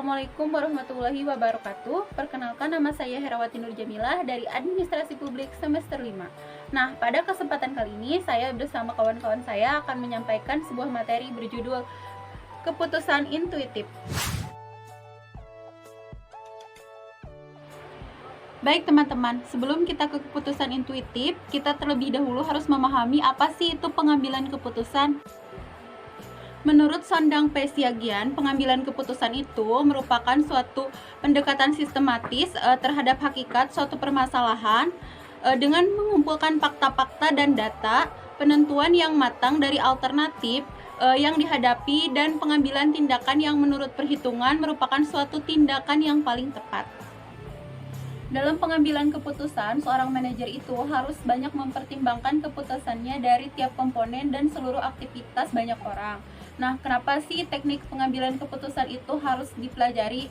Assalamualaikum warahmatullahi wabarakatuh. Perkenalkan, nama saya Herawati Nur Jamilah dari Administrasi Publik semester 5. Nah, pada kesempatan kali ini saya bersama kawan-kawan saya akan menyampaikan sebuah materi berjudul Keputusan Intuitif. Baik teman-teman, sebelum kita ke keputusan intuitif, kita terlebih dahulu harus memahami apa sih itu pengambilan keputusan. Menurut Sondang P. Siagian, pengambilan keputusan itu merupakan suatu pendekatan sistematis terhadap hakikat suatu permasalahan dengan mengumpulkan fakta-fakta dan data, penentuan yang matang dari alternatif yang dihadapi, dan pengambilan tindakan yang menurut perhitungan merupakan suatu tindakan yang paling tepat. Dalam pengambilan keputusan, seorang manajer itu harus banyak mempertimbangkan keputusannya dari tiap komponen dan seluruh aktivitas banyak orang. Nah, kenapa sih teknik pengambilan keputusan itu harus dipelajari?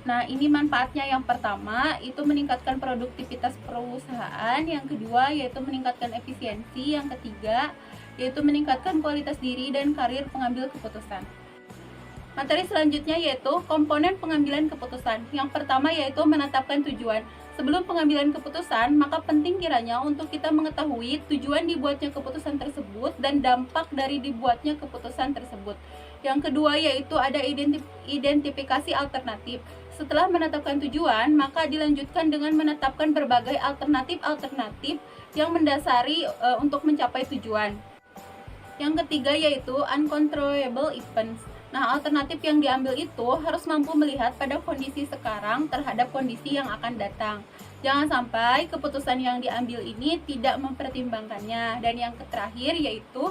Nah, ini manfaatnya. Yang pertama, itu meningkatkan produktivitas perusahaan. Yang kedua, yaitu meningkatkan efisiensi. Yang ketiga, yaitu meningkatkan kualitas diri dan karir pengambil keputusan. Materi selanjutnya yaitu komponen pengambilan keputusan. Yang pertama yaitu menetapkan tujuan. Sebelum pengambilan keputusan, maka penting kiranya untuk kita mengetahui tujuan dibuatnya keputusan tersebut dan dampak dari dibuatnya keputusan tersebut. Yang kedua yaitu ada identifikasi alternatif. Setelah menetapkan tujuan, maka dilanjutkan dengan menetapkan berbagai alternatif yang mendasari untuk mencapai tujuan. Yang ketiga yaitu uncontrollable events. Nah, alternatif yang diambil itu harus mampu melihat pada kondisi sekarang terhadap kondisi yang akan datang. Jangan sampai keputusan yang diambil ini tidak mempertimbangkannya. Dan yang terakhir yaitu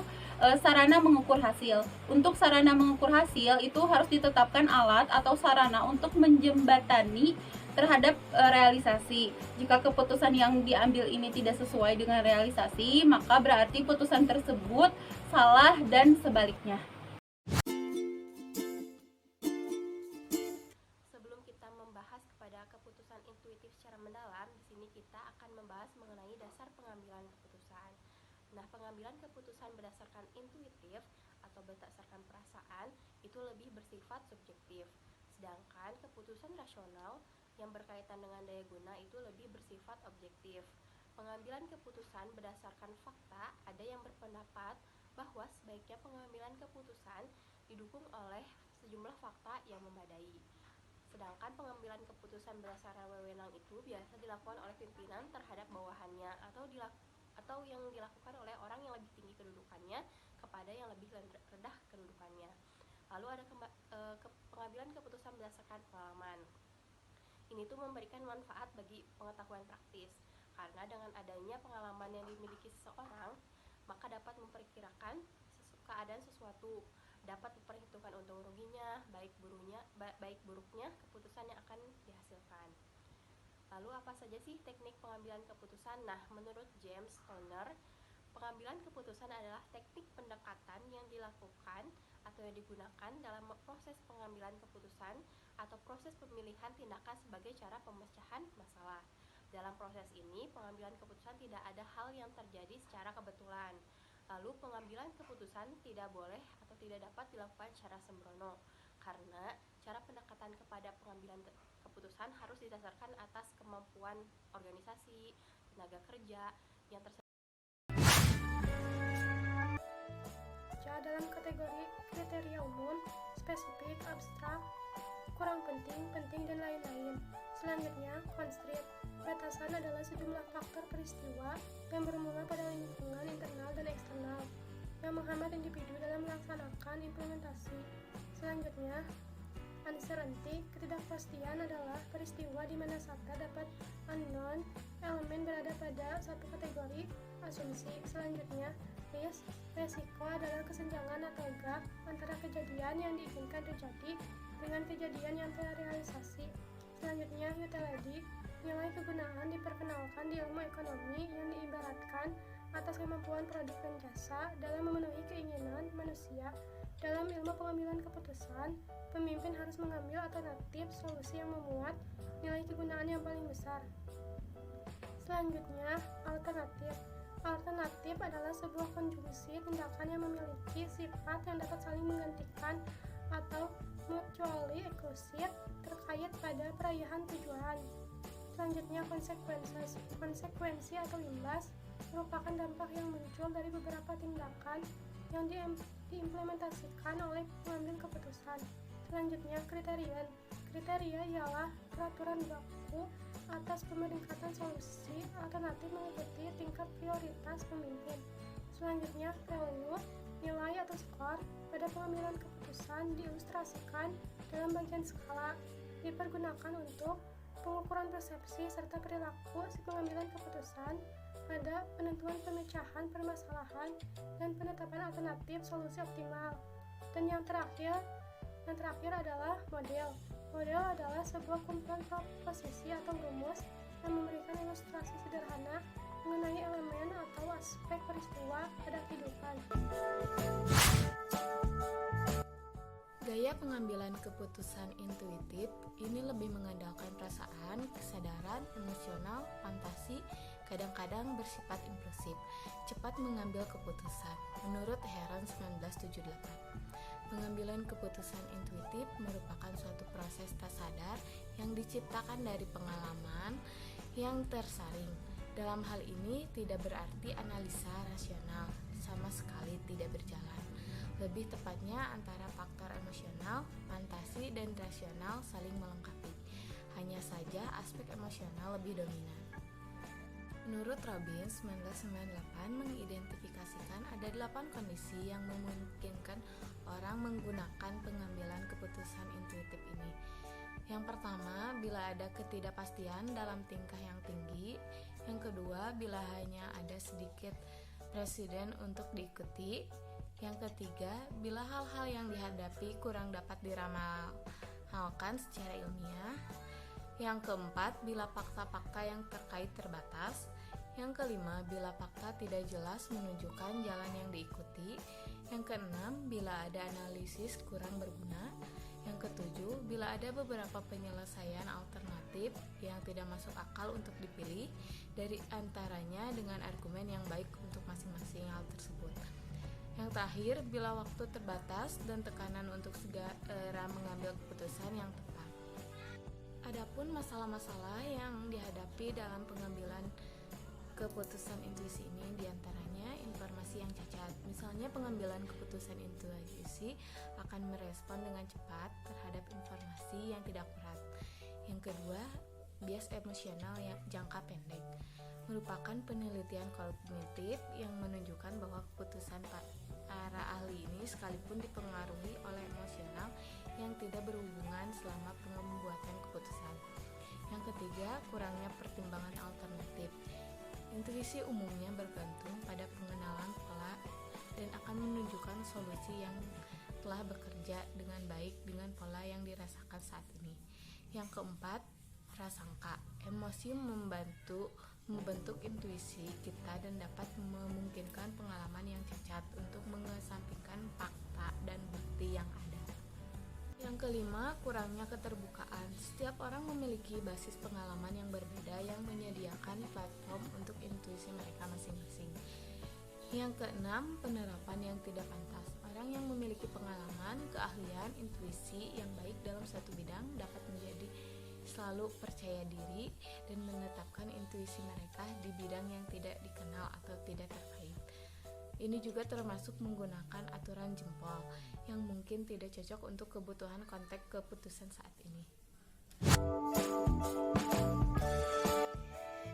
sarana mengukur hasil. Untuk sarana mengukur hasil itu harus ditetapkan alat atau sarana untuk menjembatani terhadap realisasi. Jika keputusan yang diambil ini tidak sesuai dengan realisasi, maka berarti putusan tersebut salah dan sebaliknya. Sebelum kita membahas kepada keputusan intuitif secara mendalam, di sini kita akan membahas mengenai dasar pengambilan keputusan. Nah, pengambilan keputusan berdasarkan intuitif atau berdasarkan perasaan itu lebih bersifat subjektif. Sedangkan keputusan rasional yang berkaitan dengan daya guna itu lebih bersifat objektif. Pengambilan keputusan berdasarkan fakta, ada yang berpendapat bahwa sebaiknya pengambilan keputusan didukung oleh sejumlah fakta yang memadai. Sedangkan pengambilan keputusan berdasarkan wewenang itu biasa dilakukan oleh pimpinan terhadap bawahannya atau yang dilakukan oleh orang yang lebih tinggi kedudukannya kepada yang lebih rendah kedudukannya. Lalu ada pengambilan keputusan berdasarkan pengalaman. Ini tuh memberikan manfaat bagi pengetahuan praktis, karena dengan adanya pengalaman yang dimiliki seseorang, maka dapat memperkirakan keadaan sesuatu, dapat memperhitungkan untung ruginya, baik buruknya keputusan yang akan dihasilkan. Lalu apa saja sih teknik pengambilan keputusan? Nah, menurut James Turner, pengambilan keputusan adalah teknik pendekatan yang dilakukan atau yang digunakan dalam proses pengambilan keputusan atau proses pemilihan tindakan sebagai cara pemecahan masalah. Dalam proses ini, pengambilan keputusan tidak ada hal yang terjadi secara kebetulan. Lalu pengambilan keputusan tidak boleh atau tidak dapat dilakukan secara sembrono, karena cara pendekatan kepada pengambilan keputusan harus didasarkan atas kemampuan organisasi, tenaga kerja yang dalam kategori kriteria umum, spesifik, abstrak, kurang penting, penting, dan lain-lain. Selanjutnya, konstrit. Batasan adalah sejumlah faktor peristiwa yang bermula pada lingkungan internal dan eksternal yang menghambat individu dalam melaksanakan implementasi. Selanjutnya, uncertainty. Ketidakpastian adalah peristiwa di mana fakta dapat unknown, elemen berada pada satu kategori asumsi. Selanjutnya, risk. Resiko adalah kesenjangan atau gap antara kejadian yang diinginkan terjadi dengan kejadian yang telah realisasi. Selanjutnya, utility. Nilai kegunaan diperkenalkan di ilmu ekonomi yang diibaratkan atas kemampuan produk dan jasa dalam memenuhi keinginan manusia. Dalam ilmu pengambilan keputusan, pemimpin harus mengambil alternatif solusi yang memuat nilai kegunaan yang paling besar. Selanjutnya, alternatif. Alternatif adalah sebuah konjungsi tindakan yang memiliki sifat yang dapat saling menggantikan atau mutually exclusive terkait pada perayaan tujuan. Selanjutnya, konsekuensi atau imbas merupakan dampak yang muncul dari beberapa tindakan yang diimplementasikan oleh pengambil keputusan. Selanjutnya, kriteria ialah peraturan baku atas peningkatan solusi alternatif mengikuti tingkat prioritas pemimpin. Selanjutnya, value, nilai atau skor pada pengambilan keputusan diilustrasikan dalam bagian skala, dipergunakan untuk pengukuran persepsi serta perilaku si pengambilan keputusan pada penentuan pemecahan permasalahan dan penetapan alternatif solusi optimal. Dan yang terakhir adalah model. Model adalah sebuah kumpulan proposisi atau rumus yang memberikan ilustrasi sederhana mengenai elemen atau aspek peristiwa pada kehidupan. Gaya pengambilan keputusan intuitif ini lebih mengandalkan perasaan, kesadaran, emosional, fantasi, kadang-kadang bersifat impulsif, cepat mengambil keputusan. Menurut Heron 1978, pengambilan keputusan intuitif merupakan suatu proses tak sadar yang diciptakan dari pengalaman yang tersaring. Dalam hal ini tidak berarti analisa rasional sama sekali tidak berjalan. Lebih tepatnya antara faktor emosional, fantasi, dan rasional saling melengkapi. Hanya saja aspek emosional lebih dominan. Menurut Robbins, 1998 mengidentifikasikan ada 8 kondisi yang memungkinkan orang menggunakan pengambilan keputusan intuitif ini. Yang pertama, bila ada ketidakpastian dalam tingkah yang tinggi. Yang kedua, bila hanya ada sedikit presiden untuk diikuti. Yang ketiga, bila hal-hal yang dihadapi kurang dapat diramalkan secara ilmiah. Yang keempat, bila fakta-fakta yang terkait terbatas. Yang kelima, bila fakta tidak jelas menunjukkan jalan yang diikuti. Yang keenam, bila ada analisis kurang berguna. Yang ketujuh, bila ada beberapa penyelesaian alternatif yang tidak masuk akal untuk dipilih, dari antaranya dengan argumen yang baik untuk masing-masing hal tersebut. Yang terakhir, bila waktu terbatas dan tekanan untuk segera mengambil keputusan yang tepat. Adapun masalah-masalah yang dihadapi dalam pengambilan keputusan intuisi ini diantaranya informasi yang cacat. Misalnya pengambilan keputusan intuisi akan merespon dengan cepat terhadap informasi yang tidak akurat. Yang kedua, bias emosional yang jangka pendek merupakan penelitian kognitif yang menunjukkan bahwa keputusan para ahli ini sekalipun dipengaruhi oleh emosional yang tidak berhubungan selama pembuatan keputusan. Yang ketiga, kurangnya pertimbangan alternatif. Intuisi umumnya bergantung pada pengenalan pola dan akan menunjukkan solusi yang telah bekerja dengan baik dengan pola yang dirasakan saat ini. Yang keempat, prasangka. Emosi membentuk intuisi kita dan dapat memungkinkan pengalaman yang cacat untuk mengesampingkan fakta dan bukti yang ada. Yang kelima, kurangnya keterbukaan. Setiap orang memiliki basis pengalaman yang berbeda yang menyediakan platform untuk intuisi mereka masing-masing. Yang keenam, penerapan yang tidak pantas. Orang yang memiliki pengalaman, keahlian, intuisi yang baik dalam satu bidang dapat menjadi selalu percaya diri dan menetapkan intuisi mereka di bidang yang tidak dikenal atau tidak terkait. Ini juga termasuk menggunakan aturan jempol yang mungkin tidak cocok untuk kebutuhan konteks keputusan saat ini.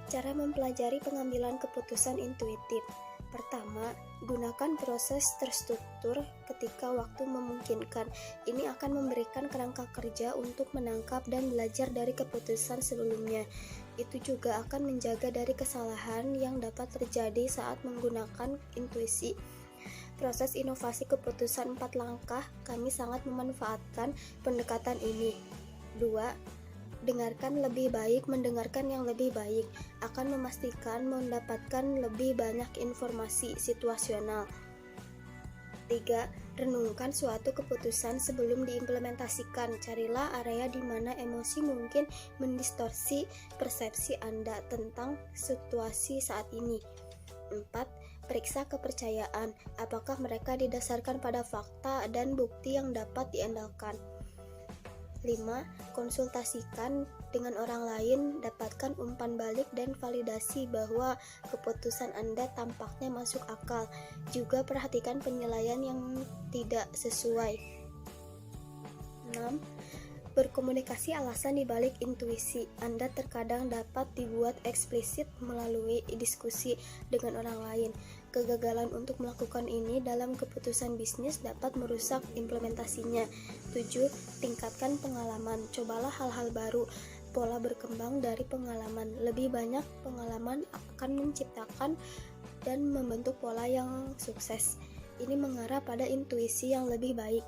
Cara mempelajari pengambilan keputusan intuitif. Pertama, gunakan proses terstruktur ketika waktu memungkinkan. Ini akan memberikan kerangka kerja untuk menangkap dan belajar dari keputusan sebelumnya. Itu juga akan menjaga dari kesalahan yang dapat terjadi saat menggunakan intuisi. Proses inovasi keputusan 4 langkah, kami sangat memanfaatkan pendekatan ini. 2. Dengarkan lebih baik, mendengarkan yang lebih baik akan memastikan mendapatkan lebih banyak informasi situasional. 3. Renungkan suatu keputusan sebelum diimplementasikan. Carilah area di mana emosi mungkin mendistorsi persepsi Anda tentang situasi saat ini. 4. Periksa kepercayaan. Apakah mereka didasarkan pada fakta dan bukti yang dapat diandalkan. 5. Konsultasikan dengan orang lain, dapatkan umpan balik dan validasi bahwa keputusan Anda tampaknya masuk akal. Juga perhatikan penilaian yang tidak sesuai. 6. Berkomunikasi alasan di balik intuisi Anda terkadang dapat dibuat eksplisit melalui diskusi dengan orang lain. Kegagalan untuk melakukan ini dalam keputusan bisnis dapat merusak implementasinya. 7. Tingkatkan pengalaman. Cobalah hal-hal baru. Pola berkembang dari pengalaman. Lebih banyak pengalaman akan menciptakan dan membentuk pola yang sukses. Ini mengarah pada intuisi yang lebih baik.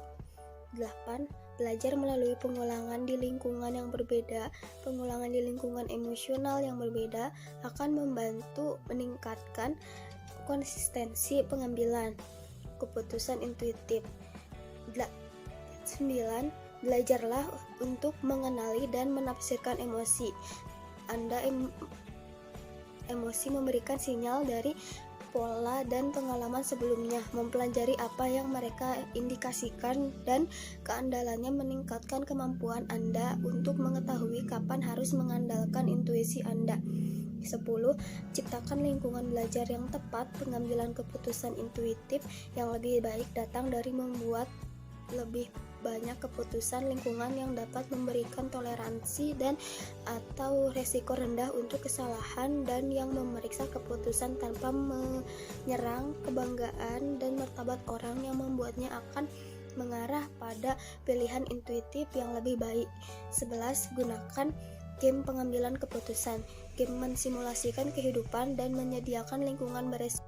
8. Belajar melalui pengulangan di lingkungan yang berbeda. Pengulangan di lingkungan emosional yang berbeda akan membantu meningkatkan konsistensi pengambilan keputusan intuitif. 9. Belajarlah untuk mengenali dan menafsirkan emosi. Emosi memberikan sinyal dari pola dan pengalaman sebelumnya. Mempelajari apa yang mereka indikasikan dan keandalannya meningkatkan kemampuan Anda untuk mengetahui kapan harus mengandalkan intuisi Anda. 10. Ciptakan lingkungan belajar yang tepat. Pengambilan keputusan intuitif yang lebih baik datang dari membuat lebih banyak keputusan lingkungan yang dapat memberikan toleransi dan atau resiko rendah untuk kesalahan dan yang memeriksa keputusan tanpa menyerang kebanggaan dan martabat orang yang membuatnya akan mengarah pada pilihan intuitif yang lebih baik. 11. Gunakan game pengambilan keputusan. Game mensimulasikan kehidupan dan menyediakan lingkungan beresiko.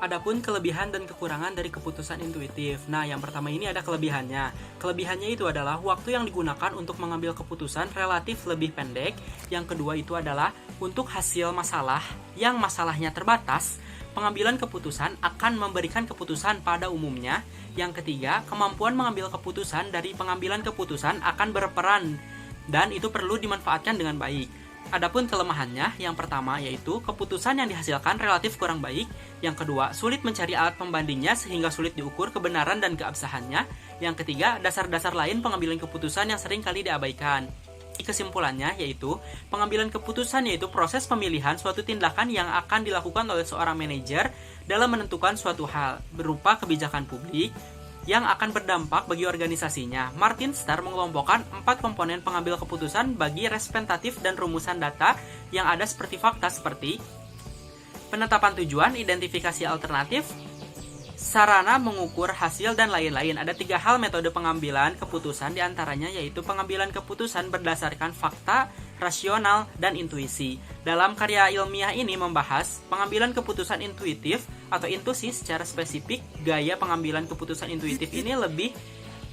Adapun kelebihan dan kekurangan dari keputusan intuitif. Nah, yang pertama ini ada kelebihannya. Kelebihannya itu adalah waktu yang digunakan untuk mengambil keputusan relatif lebih pendek. Yang kedua itu adalah untuk hasil masalah yang masalahnya terbatas, pengambilan keputusan akan memberikan keputusan pada umumnya. Yang ketiga, kemampuan mengambil keputusan dari pengambilan keputusan akan berperan dan itu perlu dimanfaatkan dengan baik. Adapun kelemahannya, yang pertama yaitu keputusan yang dihasilkan relatif kurang baik. Yang kedua, sulit mencari alat pembandingnya sehingga sulit diukur kebenaran dan keabsahannya. Yang ketiga, dasar-dasar lain pengambilan keputusan yang sering kali diabaikan. Kesimpulannya yaitu, pengambilan keputusan yaitu proses pemilihan suatu tindakan yang akan dilakukan oleh seorang manajer dalam menentukan suatu hal, berupa kebijakan publik, yang akan berdampak bagi organisasinya. Martin Starr mengelompokkan 4 komponen pengambil keputusan bagi representatif dan rumusan data yang ada seperti fakta seperti penetapan tujuan, identifikasi alternatif, sarana mengukur hasil, dan lain-lain. Ada 3 hal metode pengambilan keputusan, diantaranya yaitu pengambilan keputusan berdasarkan fakta, rasional, dan intuisi. Dalam karya ilmiah ini membahas pengambilan keputusan intuitif atau intuisi secara spesifik. Gaya pengambilan keputusan intuitif ini lebih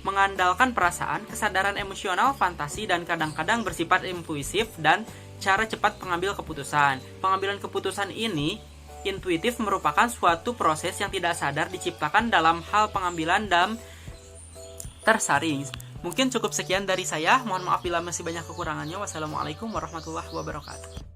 mengandalkan perasaan, kesadaran emosional, fantasi, dan kadang-kadang bersifat impulsif dan cara cepat pengambil keputusan. Pengambilan keputusan ini intuitif merupakan suatu proses yang tidak sadar diciptakan dalam hal pengambilan dan tersaring. Mungkin cukup sekian dari saya. Mohon maaf bila masih banyak kekurangannya. Wassalamualaikum warahmatullahi wabarakatuh.